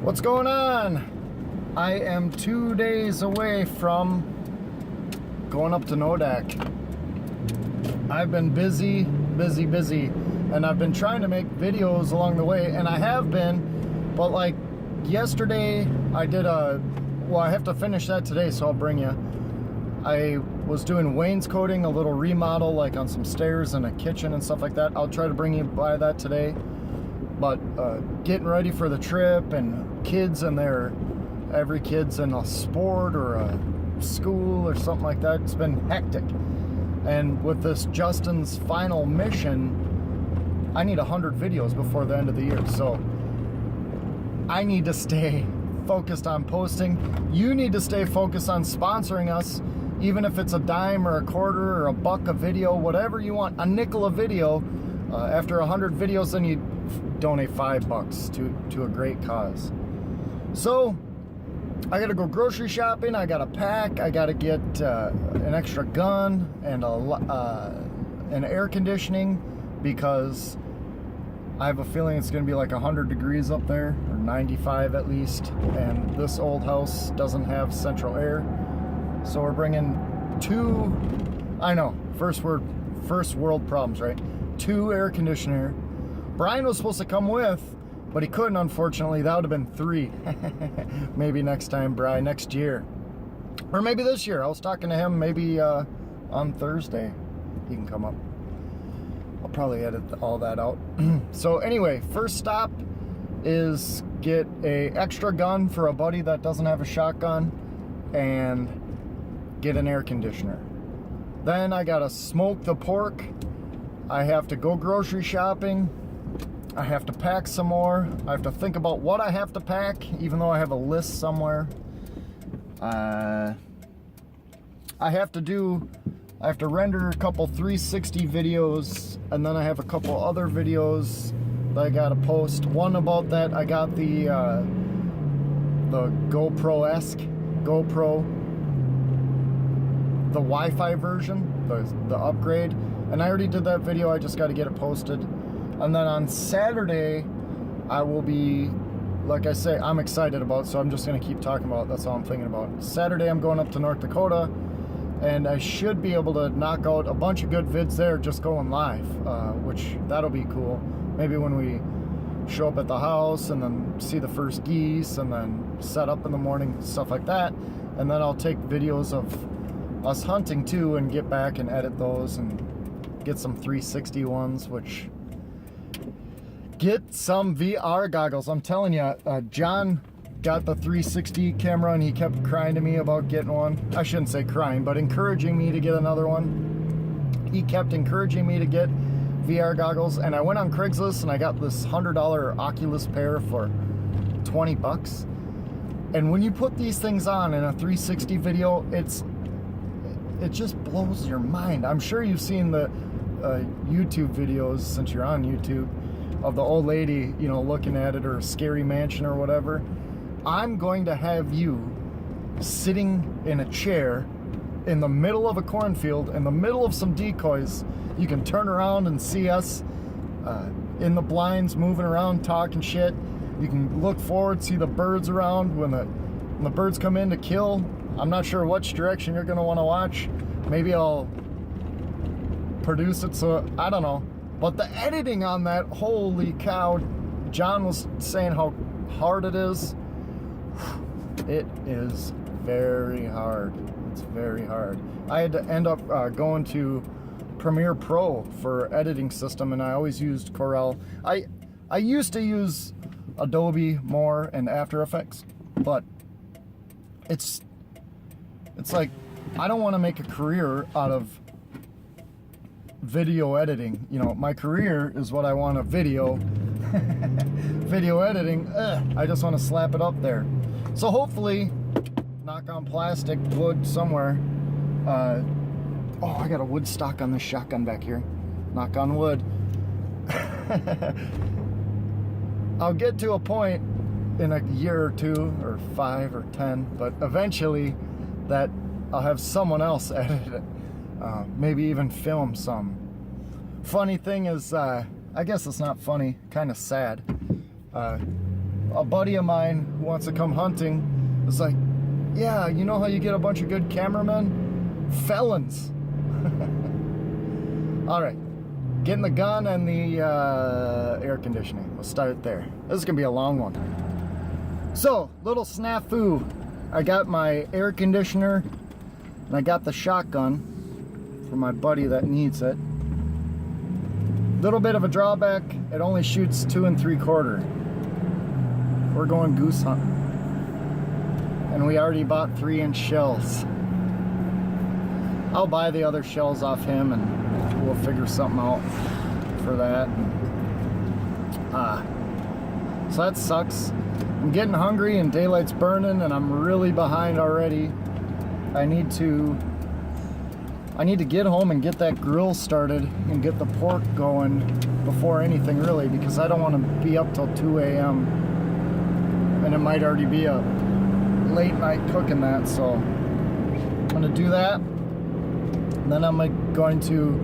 What's going on? I am 2 days away from going up to Nodak. I've been busy, and I've been trying to make videos along the way, and I have been, but like yesterday I did I have to finish that today, so I'll bring you. I was doing wainscoting, a little remodel like on some stairs and a kitchen and stuff like that. I'll try to bring you by that today. But getting ready for the trip, and kids and every kid's in a sport or a school or something like that. It's been hectic. And with this Justin's final mission, I need 100 videos before the end of the year. So I need to stay focused on posting. You need to stay focused on sponsoring us, even if it's a dime or a quarter or a buck a video, whatever you want, a nickel a video. After 100 videos, then you donate $5 to a great cause. So I gotta go grocery shopping, I gotta pack, I gotta get an extra gun and an air conditioning, because I have a feeling it's gonna be like 100 degrees up there, or 95 at least, and this old house doesn't have central air. So we're bringing first world problems, right? 2 air conditioner. Brian was supposed to come with, but he couldn't, unfortunately. That would have been 3. Maybe next time, Brian, next year. Or maybe this year. I was talking to him, maybe on Thursday he can come up. I'll probably edit all that out. So anyway, first stop is get a extra gun for a buddy that doesn't have a shotgun, and get an air conditioner. Then I gotta smoke the pork. I have to go grocery shopping. I have to pack some more. I have to think about what I have to pack, even though I have a list somewhere. I have to render a couple 360 videos, and then I have a couple other videos that I gotta post. One about that, I got the GoPro-esque the Wi-Fi version, the upgrade, and I already did that video. I just got to get it posted. And then on Saturday I will be, like I say, I'm excited about, so I'm just going to keep talking about it. That's all I'm thinking about. Saturday I'm going up to North Dakota, and I should be able to knock out a bunch of good vids there just going live, which that'll be cool. Maybe when we show up at the house and then see the first geese and then set up in the morning, stuff like that. And then I'll take videos of us hunting too and get back and edit those and get some 360 ones, which get some VR goggles. I'm telling you, John got the 360 camera and he kept crying to me about getting one. I shouldn't say crying, but encouraging me to get another one. He kept encouraging me to get VR goggles, and I went on Craigslist and I got this $100 Oculus pair for 20 bucks. And when you put these things on in a 360 video, it just blows your mind. I'm sure you've seen the YouTube videos, since you're on YouTube, of the old lady, looking at it, or a scary mansion or whatever. I'm going to have you sitting in a chair in the middle of a cornfield, in the middle of some decoys. You can turn around and see us in the blinds, moving around, talking shit. You can look forward, see the birds around when the birds come in to kill. I'm not sure which direction you're going to want to watch. Maybe I'll produce it, so I don't know. But the editing on that, holy cow. John was saying how hard it is. It is very hard. It's very hard. I had to end up going to Premiere Pro for editing system, and I always used Corel. I used to use Adobe more and After Effects, but it's like, I don't want to make a career out of video editing. My career is what I want to video. Video editing, I just want to slap it up there. So hopefully, knock on plastic, wood somewhere. I got a wood stock on this shotgun back here. Knock on wood. I'll get to a point in a year or 2 or 5 or 10, but eventually that I'll have someone else edit it. Maybe even film some. Funny thing is, I guess it's not funny, kind of sad. a buddy of mine who wants to come hunting was like, yeah, you know how you get a bunch of good cameramen? Felons. All right, getting the gun and the air conditioning. We'll start there. This is gonna be a long one. So, little snafu. I got my air conditioner and I got the shotgun for my buddy that needs it. Little bit of a drawback, it only shoots 2 3/4. We're going goose hunting. And we already bought 3-inch shells. I'll buy the other shells off him and we'll figure something out for that. So that sucks. I'm getting hungry and daylight's burning and I'm really behind already. I need to get home and get that grill started and get the pork going before anything really, because I don't want to be up till 2 a.m. and it might already be a late night cooking that, so I'm gonna do that. And then I'm going to,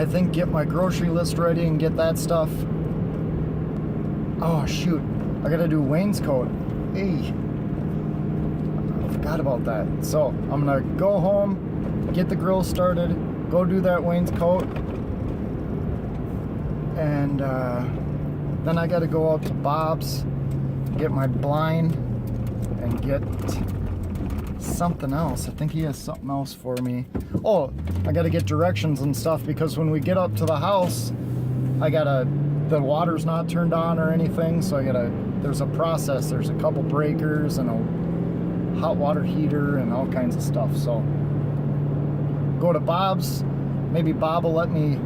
I think, get my grocery list ready and get that stuff. Oh shoot, I gotta do wainscot. Hey, I forgot about that. So I'm gonna go home, get the grill started, go do that wainscot, and then I gotta go out to Bob's, get my blind, and get something else. I think he has something else for me. Oh, I gotta get directions and stuff, because when we get up to the house, the water's not turned on or anything, so there's a process. There's a couple breakers and a hot water heater and all kinds of stuff. So go to Bob's. Maybe Bob will let me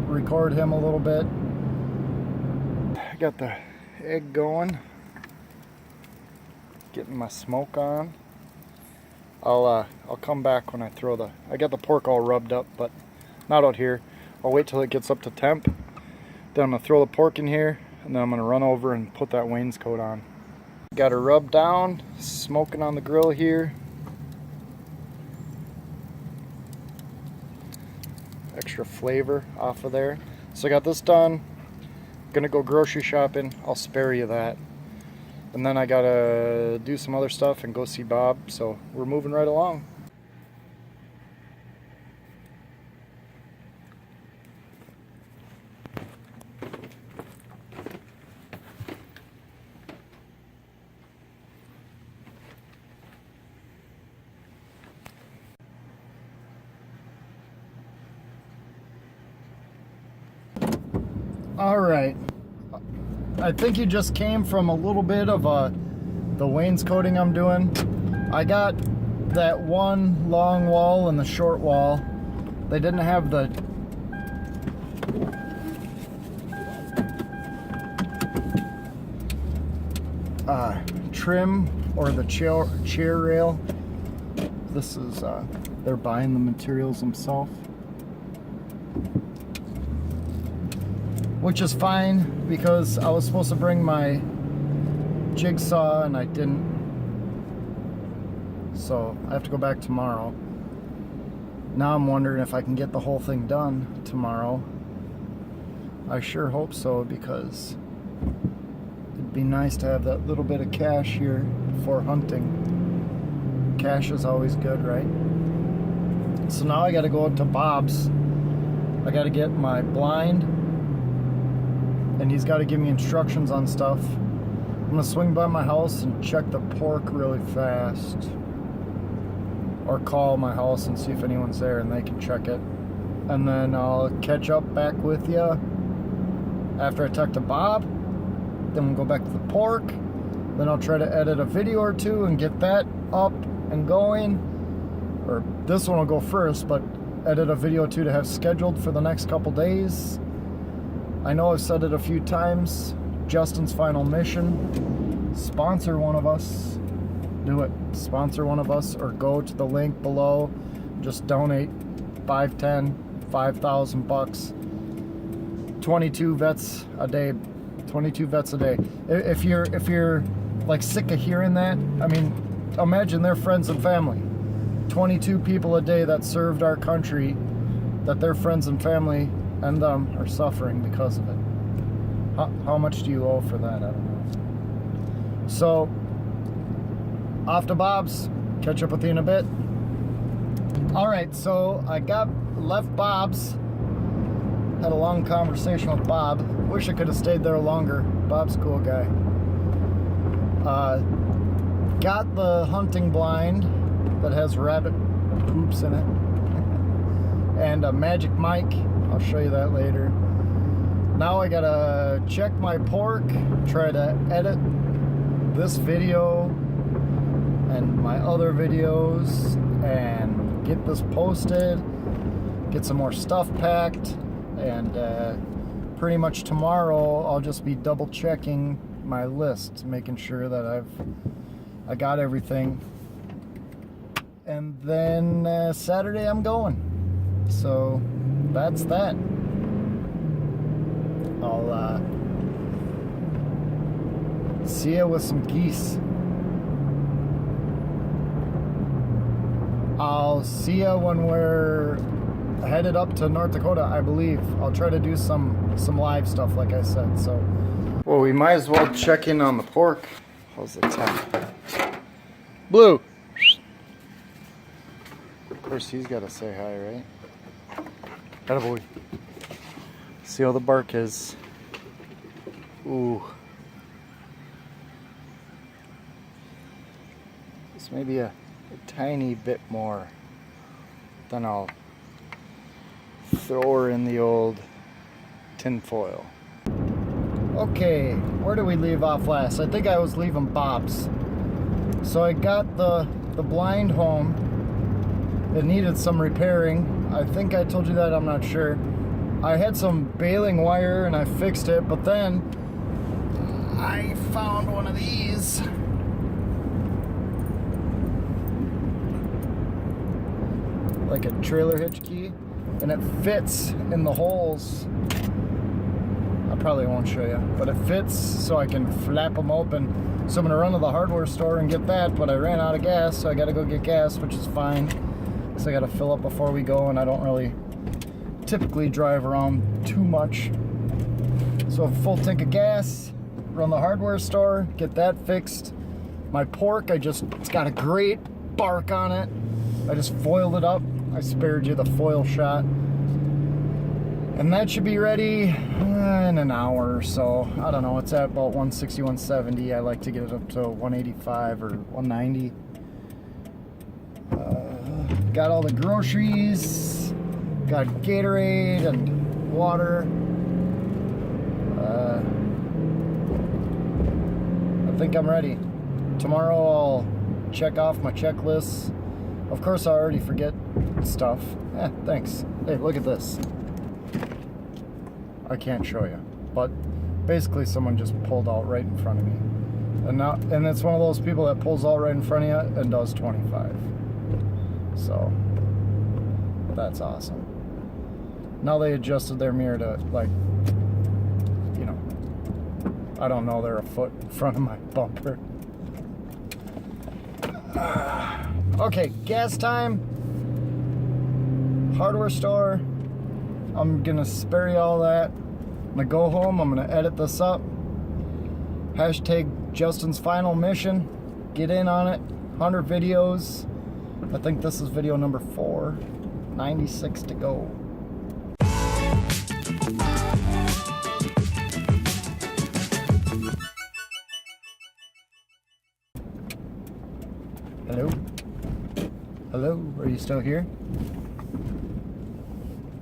record him a little bit. I got the egg going, getting my smoke on. I'll come back when I I got the pork all rubbed up, but not out here. I'll wait till it gets up to temp. Then I'm gonna throw the pork in here, and then I'm gonna run over and put that wainscot on. Got it rubbed down, smoking on the grill here. Extra flavor off of there. So I got this done. Gonna go grocery shopping. I'll spare you that. And then I gotta do some other stuff and go see Bob. So we're moving right along. All right, I think you just came from a little bit of the wainscoting I'm doing. I got that one long wall and the short wall. They didn't have the trim or the chair rail. This is, they're buying the materials themselves. Which is fine, because I was supposed to bring my jigsaw and I didn't. So I have to go back tomorrow. Now I'm wondering if I can get the whole thing done tomorrow. I sure hope so, because it'd be nice to have that little bit of cash here for hunting. Cash is always good, right? So now I gotta go out to Bob's. I gotta get my blind, and he's got to give me instructions on stuff. I'm gonna swing by my house and check the pork really fast, or call my house and see if anyone's there and they can check it, and then I'll catch up back with you after I talk to Bob. Then we'll go back to the pork. Then I'll try to edit a video or two and get that up and going, or this one will go first, but edit a video or two to have scheduled for the next couple days. I know I've said it a few times. Justin's Final Mission. Sponsor one of us. Do it. Sponsor one of us, or go to the link below. Just donate $5, $10, $5,000. 22 vets a day. 22 vets a day. If you're like sick of hearing that, I mean, imagine their friends and family. 22 people a day that served our country, that their friends and family and them are suffering because of it. How much do you owe for that? I don't know. So, off to Bob's. Catch up with you in a bit. Alright, so I left Bob's. Had a long conversation with Bob. Wish I could have stayed there longer. Bob's a cool guy. Got the hunting blind that has rabbit poops in it. And a Magic Mike. I'll show you that later. Now I gotta check my pork, try to edit this video and my other videos and get this posted, get some more stuff packed, and pretty much tomorrow I'll just be double checking my list, making sure that I got everything, and then Saturday I'm going. So that's that. I'll see ya with some geese. I'll see ya when we're headed up to North Dakota, I believe. I'll try to do some live stuff, like I said. So, well, we might as well check in on the pork. How's the temp? Blue. Of course, he's got to say hi, right? Attaboy. See how the bark is. Ooh. This may be a tiny bit more. Then I'll throw her in the old tin foil. Okay, where did we leave off last? I think I was leaving Bob's. So I got the blind home. It needed some repairing. I think I told you that, I'm not sure. I had some baling wire and I fixed it, but then I found one of these. Like a trailer hitch key, and it fits in the holes. I probably won't show you, but it fits so I can flap them open. So I'm gonna run to the hardware store and get that, but I ran out of gas, so I gotta go get gas, which is fine. So I gotta fill up before we go, and I don't really typically drive around too much. So a full tank of gas, run the hardware store, get that fixed. My pork, it's got a great bark on it. I just foiled it up. I spared you the foil shot. And that should be ready in an hour or so. I don't know, it's at about 160, 170. I like to get it up to 185 or 190. Got all the groceries. Got Gatorade and water. I think I'm ready. Tomorrow I'll check off my checklists. Of course I already forget stuff. Thanks. Hey, look at this. I can't show you, but basically someone just pulled out right in front of me. And it's one of those people that pulls out right in front of you and does 25. So that's awesome. Now they adjusted their mirror to, like, you know, I don't know, they're a foot in front of my bumper. Okay, gas time. Hardware store. I'm gonna spare you all that. I'm gonna go home, I'm gonna edit this up. Hashtag Justin's final mission. Get in on it. 100 videos. I think this is video number 4. 96 to go. Hello? Hello? Are you still here?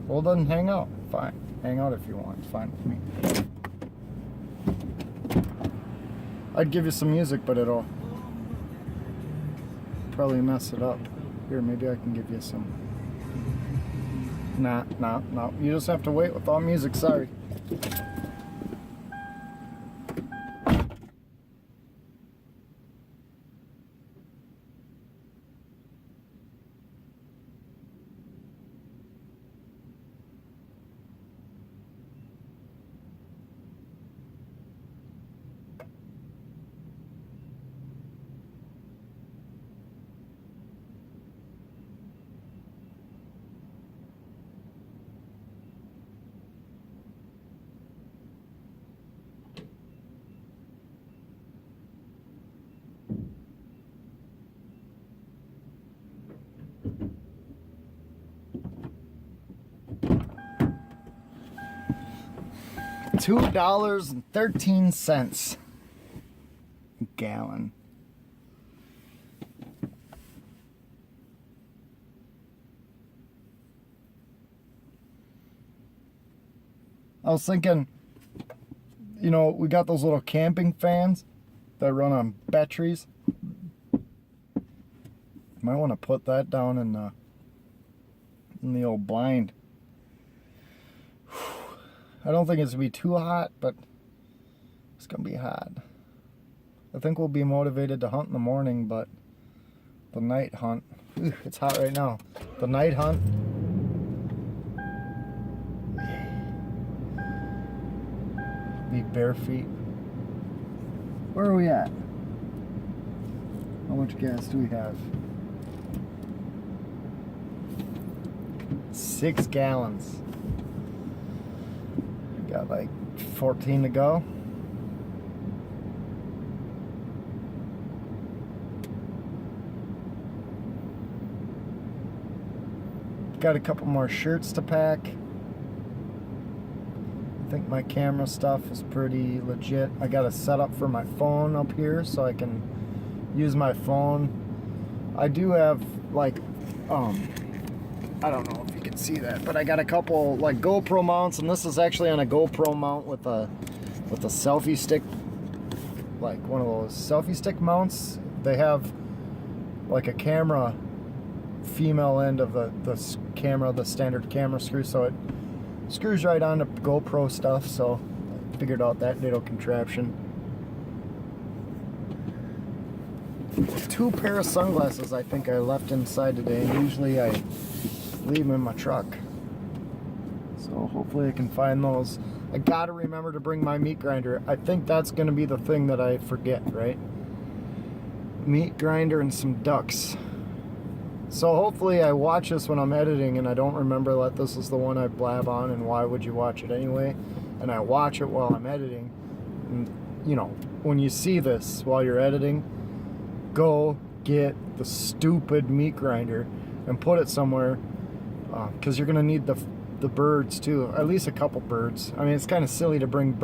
Well, then hang out. Fine. Hang out if you want. It's fine with me. I'd give you some music, but it'll probably mess it up. Here, maybe I can give you some. Nah. You just have to wait without music. Sorry. $2.13 a gallon. I was thinking, you know, we got those little camping fans that run on batteries. Might want to put that down in the old blind. I don't think it's gonna be too hot, but it's gonna be hot. I think we'll be motivated to hunt in the morning, but the night hunt, it's hot right now. The night hunt, be bare feet. Where are we at? How much gas do we have? 6 gallons. Got like 14 to go. Got a couple more shirts to pack. I think my camera stuff is pretty legit. I got a setup for my phone up here so I can use my phone. I do have like I don't know if you can see that, but I got a couple like GoPro mounts, and this is actually on a GoPro mount with a selfie stick, like one of those selfie stick mounts. They have like a camera, female end of the camera, the standard camera screw, so it screws right onto GoPro stuff. So I figured out that little contraption. 2 pair of sunglasses I think I left inside today, and usually I leave them in my truck. So hopefully I can find those. I gotta remember to bring my meat grinder. I think that's gonna be the thing that I forget, right? Meat grinder and some ducks. So hopefully I watch this when I'm editing and I don't remember that this is the one I blab on and why would you watch it anyway, and I watch it while I'm editing. And you know, when you see this while you're editing, go get the stupid meat grinder and put it somewhere, because you're gonna need the birds too, at least a couple birds. I mean, it's kind of silly to bring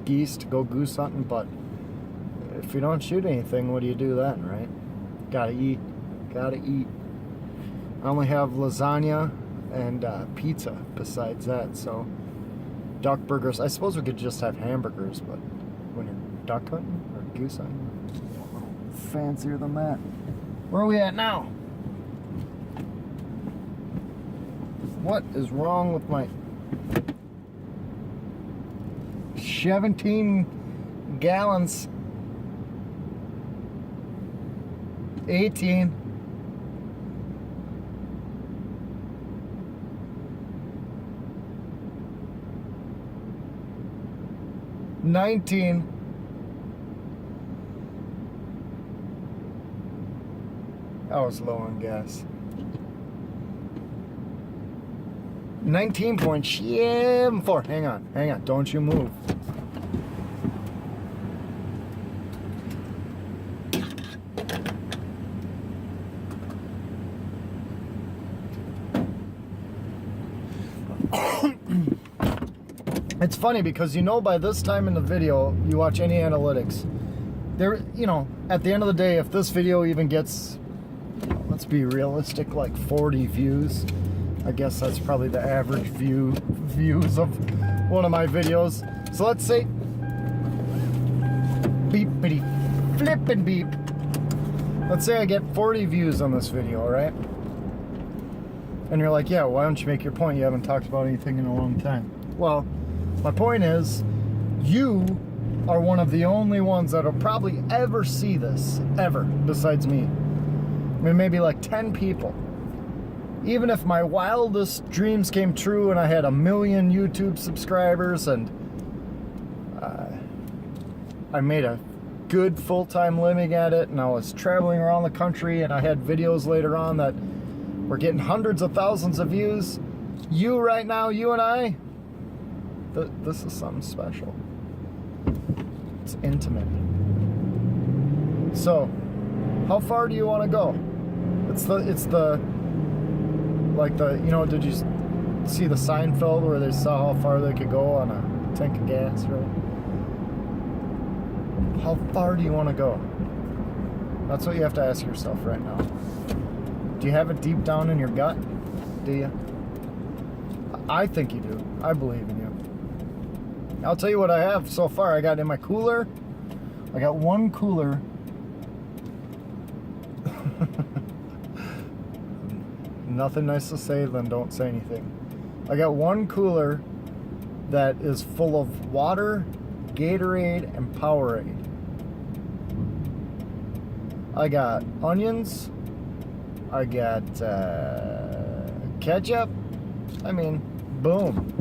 geese to go goose hunting, but if you don't shoot anything, what do you do then, right? Gotta eat. I only have lasagna and pizza besides that, so duck burgers. I suppose we could just have hamburgers, but when you're duck hunting or goose hunting, a little fancier than that. Where are we at now? What is wrong with my 17 gallons? 18. $19. I was low on gas. 19.74. Hang on. Don't you move. It's funny because you know by this time in the video, you watch any analytics, there, you know, at the end of the day, if this video even gets, let's be realistic, like 40 views, I guess that's probably the average views of one of my videos. So let's say beepity flippin' beep. Let's say I get 40 views on this video, right? And you're like, yeah, why don't you make your point? You haven't talked about anything in a long time. Well, my point is, you are one of the only ones that'll probably ever see this, ever, besides me. I mean, maybe like 10 people. Even if my wildest dreams came true and I had 1 million YouTube subscribers and I made a good full-time living at it and I was traveling around the country and I had videos later on that were getting hundreds of thousands of views, you right now, you and I, this is something special. It's intimate. So, how far do you want to go? It's the like the, you know, did you see the Seinfeld where they saw how far they could go on tank of gas, right? How far do you want to go? That's what you have to ask yourself right now. Do you have it deep down in your gut? Do you? I think you do. I believe in you. I'll tell you what I have so far. I got in my cooler. I got one cooler. Nothing nice to say, then don't say anything. I got one cooler that is full of water, Gatorade, and Powerade. I got onions. I got ketchup. I mean, boom.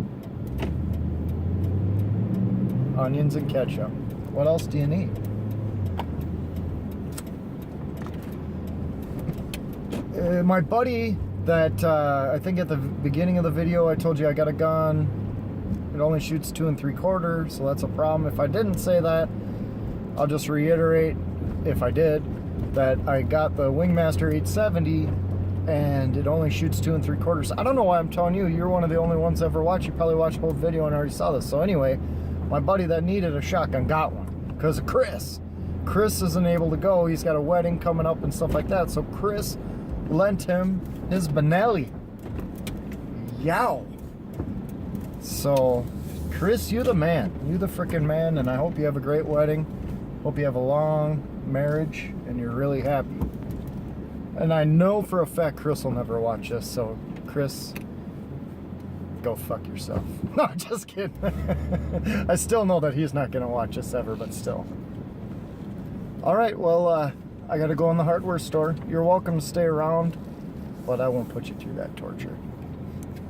Onions and ketchup. What else do you need? My buddy that I think at the beginning of the video I told you I got a gun. It only shoots 2 3/4, so that's a problem. If I didn't say that, I'll just reiterate, if I did, that I got the Wingmaster 870 and it only shoots 2 3/4. I don't know why I'm telling you. You're one of the only ones ever watched. You probably watched the whole video and already saw this. So anyway, my buddy that needed a shotgun got one because of Chris. Chris isn't able to go. He's got a wedding coming up and stuff like that. So Chris lent him his Benelli. Yow. So, Chris, you the man. You the freaking man, and I hope you have a great wedding. Hope you have a long marriage, and you're really happy. And I know for a fact Chris will never watch this, so Chris, go fuck yourself. No, just kidding. I still know that he's not going to watch this ever, but still. All right, well, I got to go in the hardware store. You're welcome to stay around, but I won't put you through that torture.